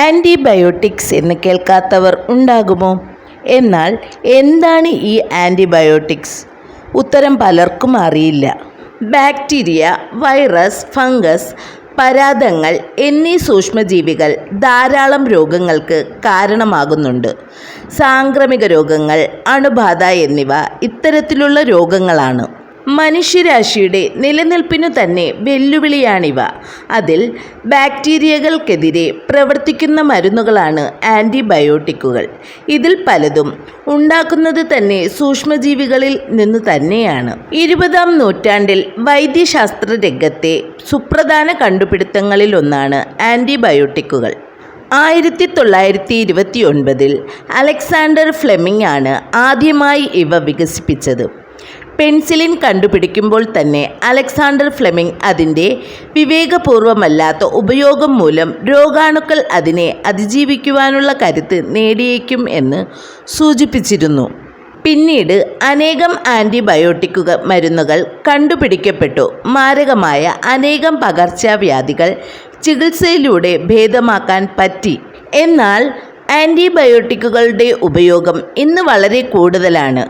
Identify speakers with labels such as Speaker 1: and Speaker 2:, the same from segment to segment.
Speaker 1: Antibiotics എന്ന് കേൾക്കാത്തവർ ഉണ്ടാകുമോ? എന്നാൽ എന്താണ് ഈ ആൻറ്റിബയോട്ടിക്സ്? ഉത്തരം പലർക്കും അറിയില്ല. ബാക്ടീരിയ, വൈറസ്, ഫംഗസ്, പരാദങ്ങൾ എന്നീ സൂക്ഷ്മജീവികൾ ധാരാളം രോഗങ്ങൾക്ക് കാരണമാകുന്നുണ്ട്. സാംക്രമിക രോഗങ്ങൾ, അണുബാധ എന്നിവ ഇത്തരത്തിലുള്ള രോഗങ്ങളാണ്. മനുഷ്യരാശിയുടെ നിലനിൽപ്പിനു തന്നെ വെല്ലുവിളിയാണിവ. അതിൽ ബാക്ടീരിയകൾക്കെതിരെ പ്രവർത്തിക്കുന്ന മരുന്നുകളാണ് ആൻറ്റിബയോട്ടിക്കുകൾ. ഇതിൽ പലതും ഉണ്ടാക്കുന്നത് തന്നെ സൂക്ഷ്മജീവികളിൽ നിന്ന് തന്നെയാണ്. 20-ാം നൂറ്റാണ്ടിൽ വൈദ്യശാസ്ത്ര രംഗത്തെ സുപ്രധാന കണ്ടുപിടുത്തങ്ങളിലൊന്നാണ് ആൻറ്റിബയോട്ടിക്കുകൾ. 1929 അലക്സാണ്ടർ ഫ്ലെമിംഗ് ആണ് ആദ്യമായി ഇവ വികസിപ്പിച്ചത്. പെൻസിലിൻ കണ്ടുപിടിക്കുമ്പോൾ തന്നെ അലക്സാണ്ടർ ഫ്ലെമിംഗ് അതിൻ്റെ വിവേകപൂർവമല്ലാത്ത ഉപയോഗം മൂലം രോഗാണുക്കൾ അതിനെ അതിജീവിക്കുവാനുള്ള കരുത്ത് നേടിയേക്കും എന്ന് സൂചിപ്പിച്ചിരുന്നു. പിന്നീട് അനേകം ആൻറ്റിബയോട്ടിക് മരുന്നുകൾ കണ്ടുപിടിക്കപ്പെട്ടു. മാരകമായ അനേകം പകർച്ചവ്യാധികൾ ചികിത്സയിലൂടെ ഭേദമാക്കാൻ പറ്റി. എന്നാൽ ആൻറ്റിബയോട്ടിക്കുകളുടെ ഉപയോഗം ഇന്ന് വളരെ കൂടുതലാണ്.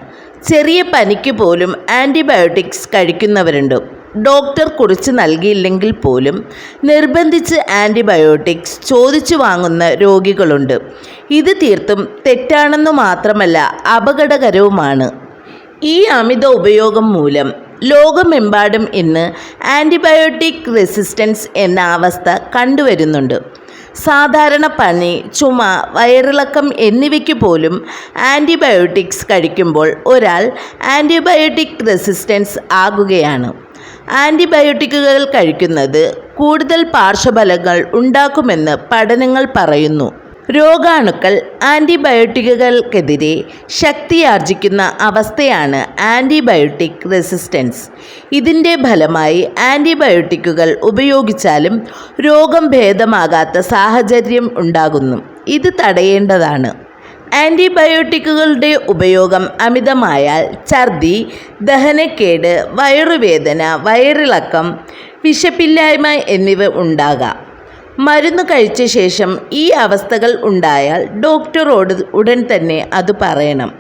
Speaker 1: ചെറിയ പനിക്ക് പോലും ആൻറ്റിബയോട്ടിക്സ് കഴിക്കുന്നവരുണ്ട്. ഡോക്ടർ കുറിച്ച് നൽകിയില്ലെങ്കിൽ പോലും നിർബന്ധിച്ച് ആൻറ്റിബയോട്ടിക്സ് ചോദിച്ചു വാങ്ങുന്ന രോഗികളുണ്ട്. ഇത് തീർത്തും തെറ്റാണെന്നു മാത്രമല്ല അപകടകരവുമാണ്. ഈ അമിത ഉപയോഗം മൂലം ലോകമെമ്പാടും ഇന്ന് ആൻറ്റിബയോട്ടിക് റെസിസ്റ്റൻസ് എന്ന അവസ്ഥ കണ്ടുവരുന്നുണ്ട്. സാധാരണ പനി, ചുമ, വയറിളക്കം എന്നിവയ്ക്ക് പോലും ആൻറ്റിബയോട്ടിക്സ് കഴിക്കുമ്പോൾ ഒരാൾ ആൻറ്റിബയോട്ടിക് റെസിസ്റ്റൻസ് ആകുകയാണ്. ആൻറ്റിബയോട്ടിക്കുകൾ കഴിക്കുന്നത് കൂടുതൽ പാർശ്വഫലങ്ങൾ ഉണ്ടാക്കുമെന്ന് പഠനങ്ങൾ പറയുന്നു. രോഗാണുക്കൾ ആൻറ്റിബയോട്ടിക്കുകൾക്കെതിരെ ശക്തിയാർജിക്കുന്ന അവസ്ഥയാണ് ആൻറ്റിബയോട്ടിക് റെസിസ്റ്റൻസ്. ഇതിൻ്റെ ഫലമായി ആൻറ്റിബയോട്ടിക്കുകൾ ഉപയോഗിച്ചാലും രോഗം ഭേദമാകാത്ത സാഹചര്യം ഉണ്ടാകുന്നു. ഇത് തടയേണ്ടതാണ്. ആൻറ്റിബയോട്ടിക്കുകളുടെ ഉപയോഗം അമിതമായാൽ ഛർദി, ദഹനക്കേട്, വയറുവേദന, വയറിളക്കം, വിശപ്പില്ലായ്മ എന്നിവ ഉണ്ടാകാം. മരുന്ന് കഴിച്ച ശേഷം ഈ അവസ്ഥകൾ ഉണ്ടായാൽ ഡോക്ടറോട് ഉടൻ തന്നെ അത് പറയണം.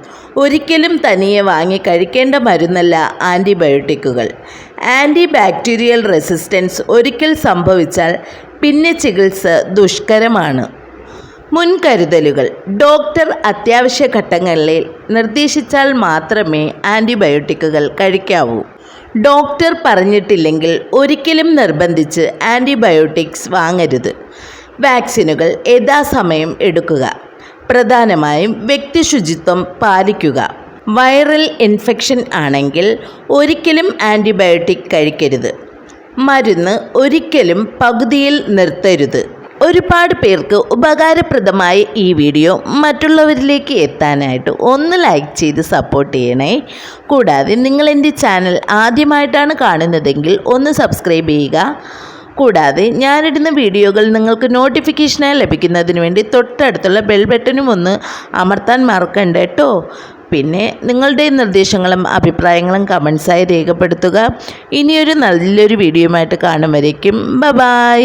Speaker 1: ഒരിക്കലും തനിയെ വാങ്ങി കഴിക്കേണ്ട മരുന്നല്ല ആൻറ്റിബയോട്ടിക്കുകൾ. ആൻറ്റിബാക്ടീരിയൽ റെസിസ്റ്റൻസ് ഒരിക്കൽ സംഭവിച്ചാൽ പിന്നെ ചികിത്സ ദുഷ്കരമാണ്. മുൻകരുതലുകൾ: ഡോക്ടർ അത്യാവശ്യ ഘട്ടങ്ങളിൽ നിർദ്ദേശിച്ചാൽ മാത്രമേ ആൻറ്റിബയോട്ടിക്കുകൾ കഴിക്കാവൂ. ഡോക്ടർ പറഞ്ഞിട്ടില്ലെങ്കിൽ ഒരിക്കലും നിർബന്ധിച്ച് ആൻറ്റിബയോട്ടിക്സ് വാങ്ങരുത്. വാക്സിനുകൾ യഥാസമയം എടുക്കുക. പ്രധാനമായും വ്യക്തിശുചിത്വം പാലിക്കുക. വൈറൽ ഇൻഫെക്ഷൻ ആണെങ്കിൽ ഒരിക്കലും ആൻറ്റിബയോട്ടിക് കഴിക്കരുത്. മരുന്ന് ഒരിക്കലും പകുതിയിൽ നിർത്തരുത്. ഒരുപാട് പേർക്ക് ഉപകാരപ്രദമായ ഈ വീഡിയോ മറ്റുള്ളവരിലേക്ക് എത്താനായിട്ട് ഒന്ന് ലൈക്ക് ചെയ്ത് സപ്പോർട്ട് ചെയ്യണേ. കൂടാതെ നിങ്ങൾ എൻ്റെ ചാനൽ ആദ്യമായിട്ടാണ് കാണുന്നതെങ്കിൽ ഒന്ന് സബ്സ്ക്രൈബ് ചെയ്യുക. കൂടാതെ ഞാനിടുന്ന വീഡിയോകൾ നിങ്ങൾക്ക് നോട്ടിഫിക്കേഷനായി ലഭിക്കുന്നതിന് വേണ്ടി തൊട്ടടുത്തുള്ള ബെൽ ബട്ടനും ഒന്ന് അമർത്താൻ മറക്കണ്ട കേട്ടോ. പിന്നെ നിങ്ങളുടെ നിർദ്ദേശങ്ങളും അഭിപ്രായങ്ങളും കമൻസായി രേഖപ്പെടുത്തുക. ഇനിയൊരു നല്ലൊരു വീഡിയോയുമായിട്ട് കാണും വരേക്കും ബൈ.